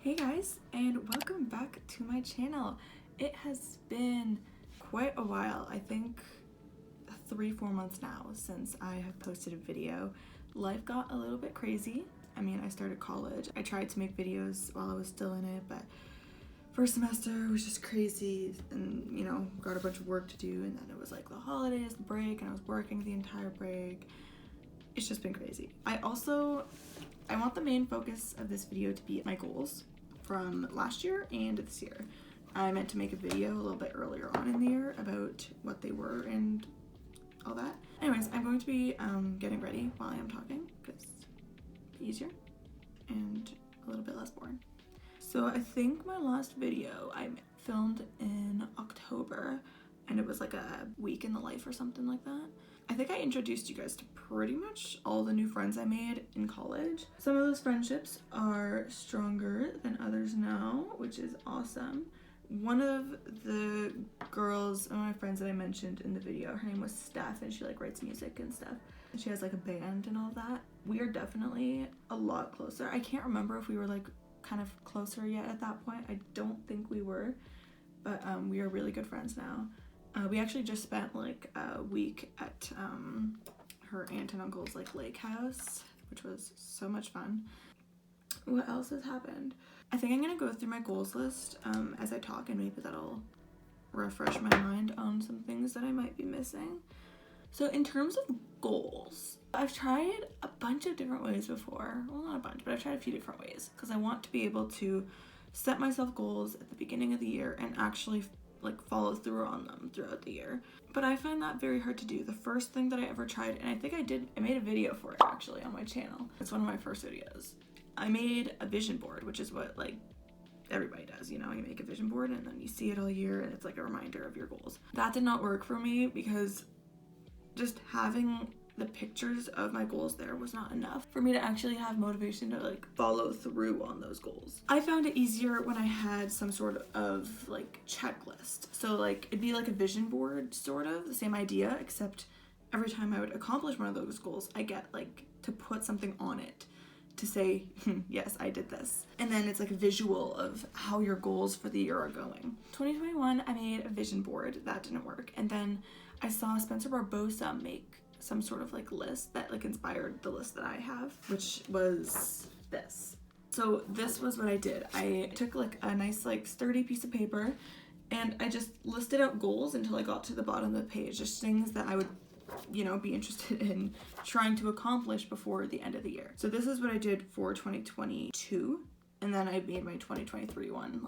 Hey guys, and welcome back to my channel. It has been quite a while, I think 3-4 months now since I have posted a video. Life got a little bit crazy. I mean, I started college. I tried to make videos while I was still in it, but first semester was just crazy and, got a bunch of work to do, and then it was like the holidays, the break, and I was working the entire break. It's just been crazy. I want the main focus of this video to be my goals from last year and this year. I meant to make a video a little bit earlier on in the year about what they were and all that. Anyways, I'm going to be getting ready while I am talking because it's easier and a little bit less boring. So I think my last video I filmed in October, and it was like a week in the life or something like that. I think I introduced you guys to pretty much all the new friends I made in college. Some of those friendships are stronger than others now, which is awesome. One of the girls, one of my friends that I mentioned in the video, her name was Steph, and she writes music and stuff. And she has a band and all that. We are definitely a lot closer. I can't remember if we were kind of closer yet at that point. I don't think we were, but we are really good friends now. We actually just spent a week at her aunt and uncle's lake house, which was so much fun. What else has happened? I think I'm gonna go through my goals list as I talk, and maybe that'll refresh my mind on some things that I might be missing. So in terms of goals, I've tried a bunch of different ways before. Well, not a bunch, but I've tried a few different ways because I want to be able to set myself goals at the beginning of the year and actually follow through on them throughout the year. But I find that very hard to do. The first thing that I ever tried, and I think I made a video for it actually on my channel. It's one of my first videos. I made a vision board, which is what everybody does, you make a vision board and then you see it all year and it's a reminder of your goals. That did not work for me because just having the pictures of my goals there was not enough for me to actually have motivation to follow through on those goals. I found it easier when I had some sort of checklist. So it'd be a vision board, sort of the same idea, except every time I would accomplish one of those goals, I get to put something on it to say, yes, I did this. And then it's a visual of how your goals for the year are going. 2021, I made a vision board. That didn't work. And then I saw Spencer Barbosa make some sort of list that inspired the list that I have, which was this. So this was what I did. I took a nice sturdy piece of paper and I just listed out goals until I got to the bottom of the page, just things that I would be interested in trying to accomplish before the end of the year. So this is what I did for 2022, and then I made my 2023 one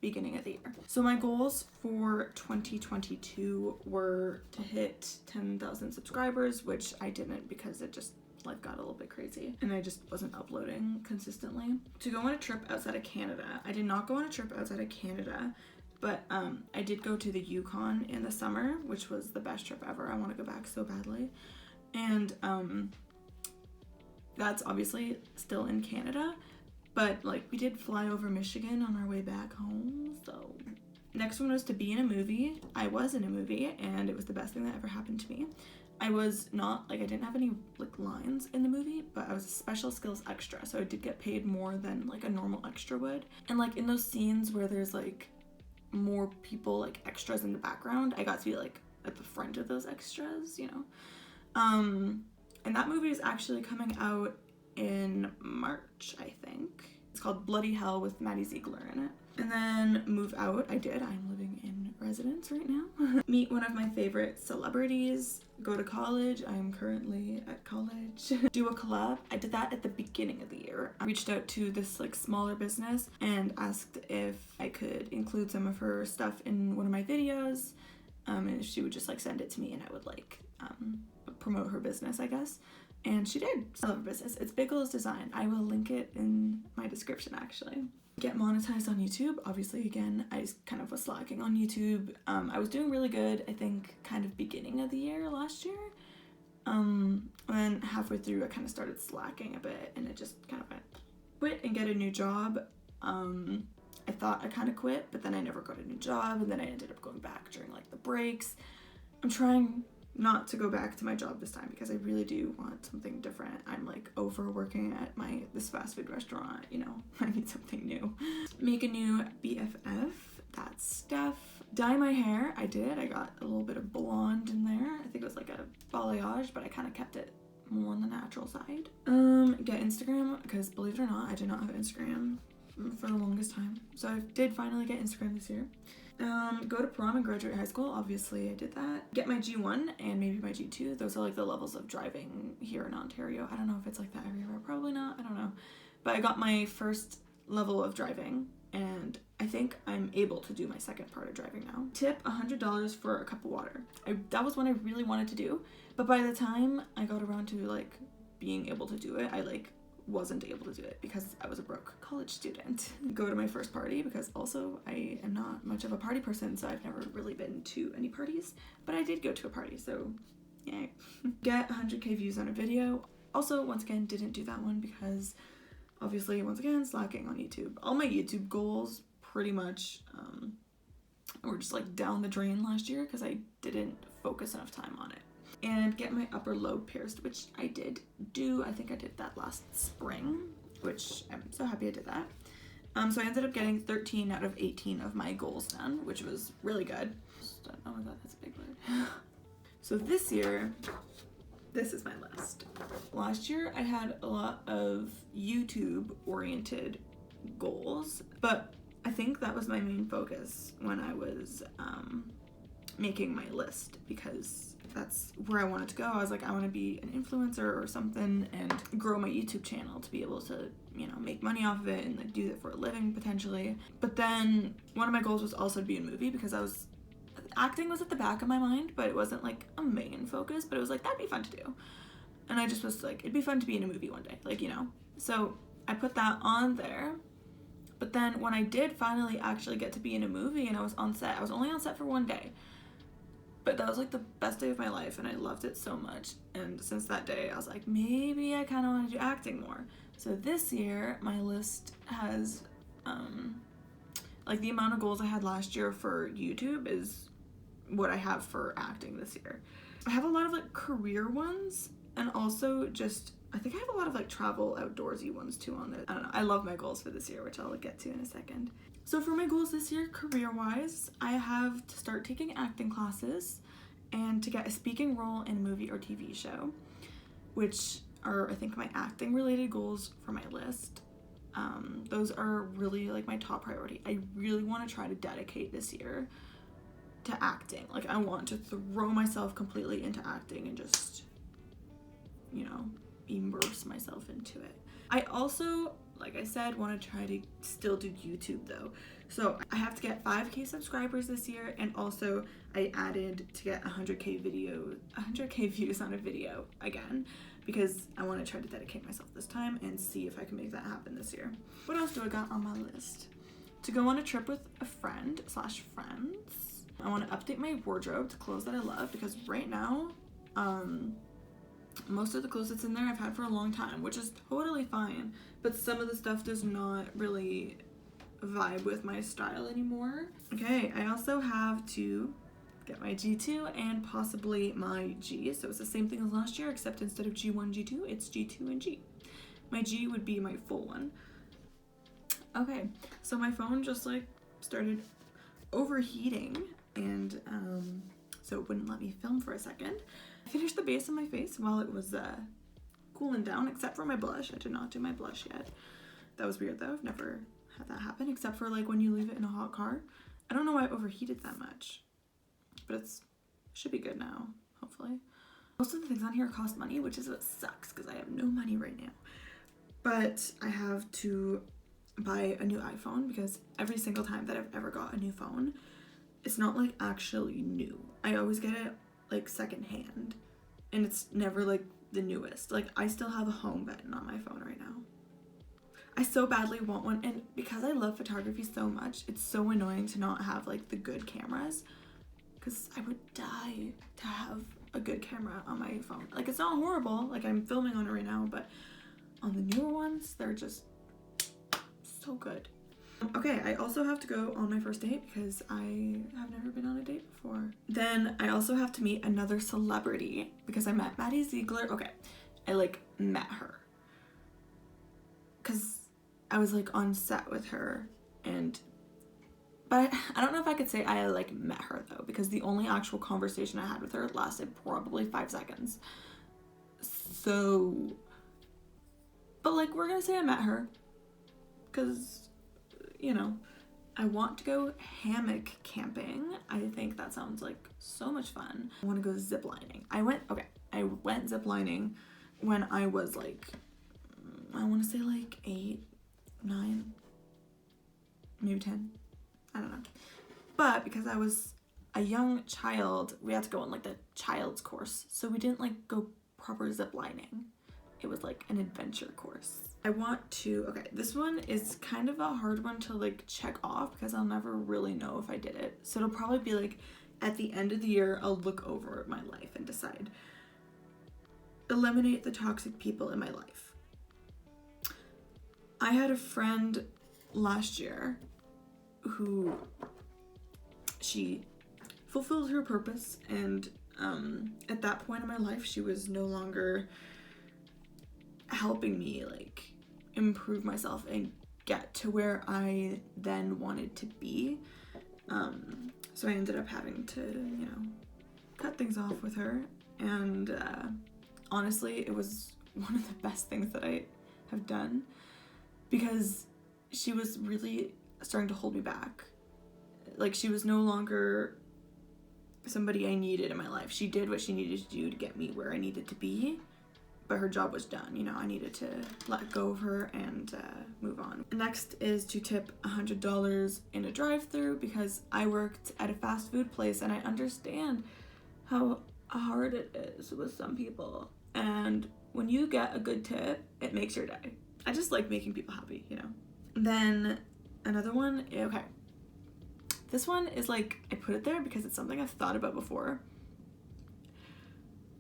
beginning of the year. So my goals for 2022 were to hit 10,000 subscribers, which I didn't because it just got a little bit crazy and I just wasn't uploading consistently. To go on a trip outside of Canada. I did not go on a trip outside of Canada, but I did go to the Yukon in the summer, which was the best trip ever. I want to go back so badly. And that's obviously still in Canada, but we did fly over Michigan on our way back home. So next one was to be in a movie. I was in a movie and it was the best thing that ever happened to me. I was not I didn't have any lines in the movie, but I was a special skills extra, so I did get paid more than a normal extra would. And in those scenes where there's more people extras in the background, I got to be at the front of those extras, and that movie is actually coming out in March, I think. It's called Bloody Hell with Maddie Ziegler in it. And then move out, I did. I'm living in residence right now. Meet one of my favorite celebrities. Go to college. I'm currently at college. Do a collab. I did that at the beginning of the year. I reached out to this smaller business and asked if I could include some of her stuff in one of my videos, and if she would just send it to me and I would promote her business, I guess. And she did. I love her business. It's Biggles Design. I will link it in my description actually. Get monetized on YouTube. Obviously, again, I kind of was slacking on YouTube. I was doing really good, I think, kind of beginning of the year last year. And then halfway through, I kind of started slacking a bit and it just kind of went. Quit and get a new job. I thought I kind of quit, but then I never got a new job, and then I ended up going back during the breaks. I'm trying not to go back to my job this time because I really do want something different. I'm overworking at this fast food restaurant, I need something new. Make a new BFF, that's Steph. Dye my hair, I did. I got a little bit of blonde in there. I think it was like a balayage, but I kind of kept it more on the natural side. Get Instagram, because believe it or not, I did not have Instagram for the longest time. So I did finally get Instagram this year. Go to prom and graduate high school, obviously I did that. Get my G1 and maybe my G2. Those are like the levels of driving here in Ontario. I don't know if it's like that everywhere, probably not, I don't know. But I got my first level of driving, and I think I'm able to do my second part of driving now. Tip $100 for a cup of water. That was what I really wanted to do, but by the time I got around to like being able to do it, I like wasn't able to do it because I was a broke college student. Go to my first party, because also I am not much of a party person, so I've never really been to any parties, but I did go to a party, so yay. Get 100k views on a video. Also, once again, didn't do that one because obviously, once again, slacking on YouTube. All my YouTube goals pretty much were just like down the drain last year because I didn't focus enough time on it. And get my upper lobe pierced, which I did do. I think I did that last spring, which I'm so happy I did that. So I ended up getting 13 out of 18 of my goals done, which was really good. Oh my god, that's a big word. So this year, this is my list. Last year I had a lot of YouTube oriented goals, but I think that was my main focus when I was making my list, because that's where I wanted to go. I was like, I want to be an influencer or something and grow my YouTube channel to be able to, you know, make money off of it and like do it for a living potentially. But then one of my goals was also to be in a movie, because acting was at the back of my mind, but it wasn't like a main focus, but it was like, that'd be fun to do. And I just was like, it'd be fun to be in a movie one day, like, you know. So I put that on there. But then when I did finally actually get to be in a movie and I was on set, I was only on set for one day, but that was like the best day of my life and I loved it so much. And since that day I was like, maybe I kind of want to do acting more. So this year my list has like the amount of goals I had last year for YouTube is what I have for acting this year. I have a lot of like career ones, and also just I think I have a lot of like travel outdoorsy ones too on this. I don't know, I love my goals for this year, which I'll get to in a second. So for my goals this year, career-wise, I have to start taking acting classes and to get a speaking role in a movie or TV show, which are I think my acting related goals for my list. Those are really like my top priority. I really want to try to dedicate this year to acting. Like I want to throw myself completely into acting and just, you know, immerse myself into it. I also, like I said, want to try to still do YouTube though. So I have to get 5k subscribers this year, and also I added to get 100k views on a video again, because I want to try to dedicate myself this time and see if I can make that happen this year. What else do I got on my list? To go on a trip with a friend / friends. I want to update my wardrobe to clothes that I love, because right now, most of the clothes that's in there I've had for a long time, which is totally fine, but some of the stuff does not really vibe with my style anymore. Okay, I also have to get my G2 and possibly my G, so it's the same thing as last year, except instead of G1, G2, it's G2 and G. My G would be my full one. Okay, so my phone just like started overheating, and so it wouldn't let me film for a second. I finished the base of my face while it was cooling down, except for my blush. I did not do my blush yet. That was weird though. I've never had that happen, except for like when you leave it in a hot car. I don't know why it overheated that much, but it should be good now, hopefully. Most of the things on here cost money, which is what sucks because I have no money right now. But I have to buy a new iPhone, because every single time that I've ever got a new phone, it's not like actually new. I always get it like secondhand, and it's never like the newest. Like I still have a home button on my phone right now. I so badly want one, and because I love photography so much, it's so annoying to not have like the good cameras, because I would die to have a good camera on my phone. Like it's not horrible, like I'm filming on it right now, but on the newer ones, they're just so good. Okay, I also have to go on my first date because I have never been on a date before. Then I also have to meet another celebrity because I met Maddie Ziegler. Okay, I like met her because I was like on set with her But I don't know if I could say I like met her though, because the only actual conversation I had with her lasted probably 5 seconds. So, but like, we're gonna say I met her because, you know, I want to go hammock camping. I think that sounds like so much fun. I want to go ziplining. I went ziplining when I was like, I want to say like 8, 9, maybe 10. I don't know. But because I was a young child, we had to go on like the child's course. So we didn't like go proper ziplining. It was like an adventure course. I want to, okay, this one is kind of a hard one to like check off because I'll never really know if I did it. So it'll probably be like at the end of the year, I'll look over my life and decide. Eliminate the toxic people in my life. I had a friend last year who she fulfilled her purpose, and at that point in my life she was no longer helping me like improve myself and get to where I then wanted to be. So I ended up having to, you know, cut things off with her, and honestly it was one of the best things that I have done, because she was really starting to hold me back. Like, she was no longer somebody I needed in my life. She did what she needed to do to get me where I needed to be, but her job was done. You know, I needed to let go of her and move on. Next is to tip $100 in a drive-thru, because I worked at a fast food place and I understand how hard it is with some people. And when you get a good tip, it makes your day. I just like making people happy, you know. Then another one, okay. This one is like, I put it there because it's something I've thought about before,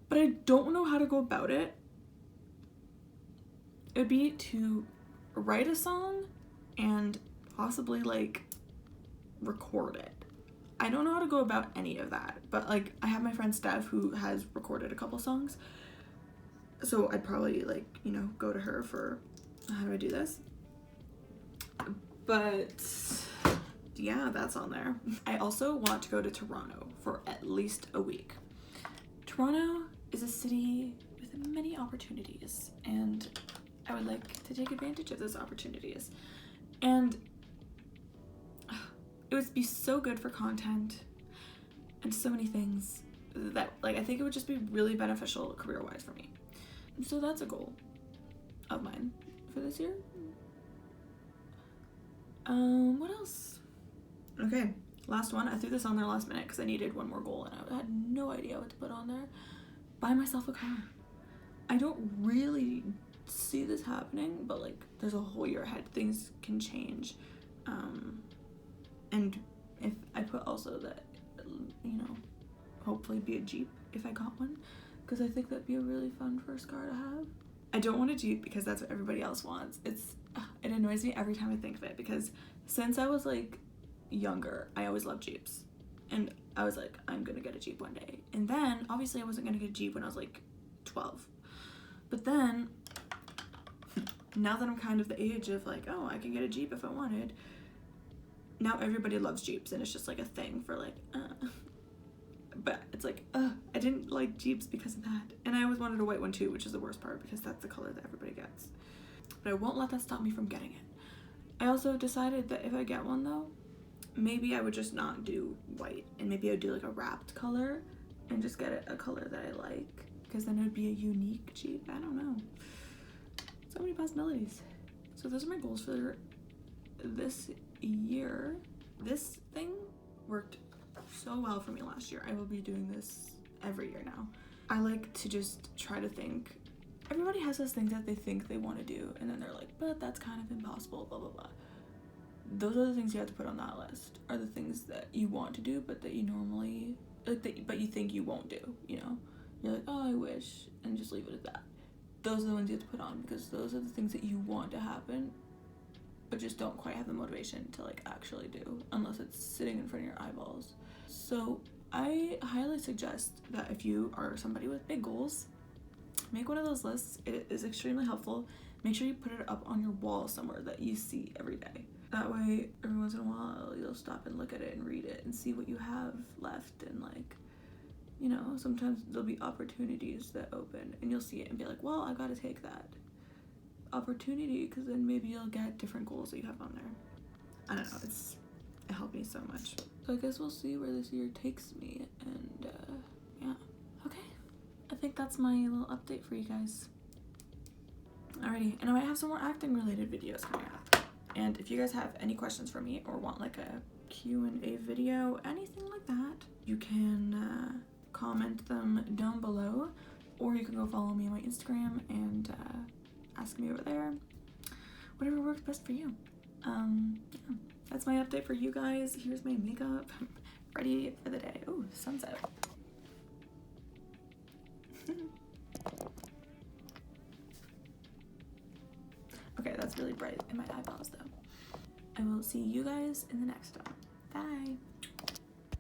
but I don't know how to go about it. It would be to write a song and possibly like record it. I don't know how to go about any of that, but like I have my friend Steph who has recorded a couple songs. So I'd probably like, you know, go to her for how do I do this? But yeah, that's on there. I also want to go to Toronto for at least a week. Toronto is a city with many opportunities, and I would like to take advantage of those opportunities. And it would be so good for content and so many things that like I think it would just be really beneficial career-wise for me. So that's a goal of mine for this year. What else? Okay, last one. I threw this on there last minute because I needed one more goal and I had no idea what to put on there. Buy myself a car. I don't really see this happening, but like there's a whole year ahead. Things can change. And if I put also that, you know, hopefully be a Jeep if I got one, because I think that'd be a really fun first car to have. I don't want a Jeep because that's what everybody else wants. It annoys me every time I think of it, because since I was like younger, I always loved Jeeps, and I was like, I'm gonna get a Jeep one day. And then obviously I wasn't gonna get a Jeep when I was like 12, but then now that I'm kind of the age of like, oh, I can get a Jeep if I wanted, now everybody loves Jeeps and it's just like a thing for like but it's like I didn't like Jeeps because of that. And I always wanted a white one too, which is the worst part because that's the color that everybody gets. But I won't let that stop me from getting it. I also decided that if I get one though, maybe I would just not do white, and maybe I would do like a wrapped color and just get a color that I like, because then it would be a unique Jeep. I don't know. So many possibilities. So those are my goals for this year. This thing worked so well for me last year. I will be doing this every year now. I like to just try to think. Everybody has those things that they think they want to do, and then they're like, but that's kind of impossible, blah, blah, blah. Those are the things you have to put on that list, are the things that you want to do, but that you normally, like, but you think you won't do, you know? You're like, oh, I wish, and just leave it at that. Those are the ones you have to put on, because those are the things that you want to happen, but just don't quite have the motivation to, like, actually do, unless it's sitting in front of your eyeballs. So I highly suggest that if you are somebody with big goals, make one of those lists. It is extremely helpful. Make sure you put it up on your wall somewhere that you see every day. That way, every once in a while, you'll stop and look at it and read it and see what you have left. And like, you know, sometimes there'll be opportunities that open and you'll see it and be like, well, I gotta take that opportunity, because then maybe you'll get different goals that you have on there. I don't know, it helped me so much. So I guess we'll see where this year takes me, and yeah. Okay, I think that's my little update for you guys. Alrighty, and I might have some more acting related videos coming up. And if you guys have any questions for me or want like a Q&A video, anything like that, you can comment them down below, or you can go follow me on my Instagram and ask me over there. Whatever works best for you. Yeah, that's my update for you guys. Here's my makeup. I'm ready for the day. Oh, sun's out. Okay, that's really bright in my eyeballs though. I will see you guys in the next one. Bye.